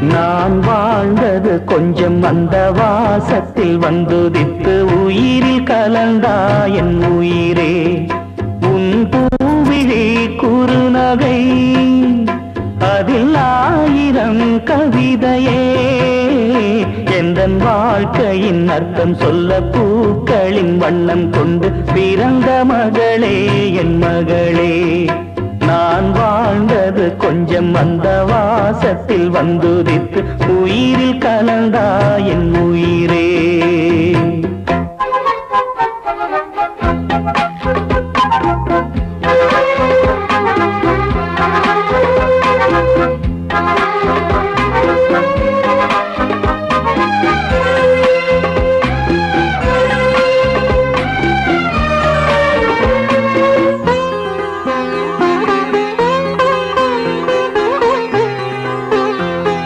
நான் வாழ்ந்தது கொஞ்சம் அந்த வாசத்தில் வந்துதித்து உயிரில் கலந்தா என் உயிரே உன் பூவிழி குறுநகை அதில் ஆயிரம் கவிதையே எந்தன் வாழ்க்கையின் அர்த்தம் சொல்ல பூக்களின் வண்ணம் கொண்டு பிறந்த மகளே என் மகளே நான் வாழ்ந்தது கொஞ்சம் அந்த வாசத்தில் வந்துதித்து உயிரில் கலந்தா என் உயிரே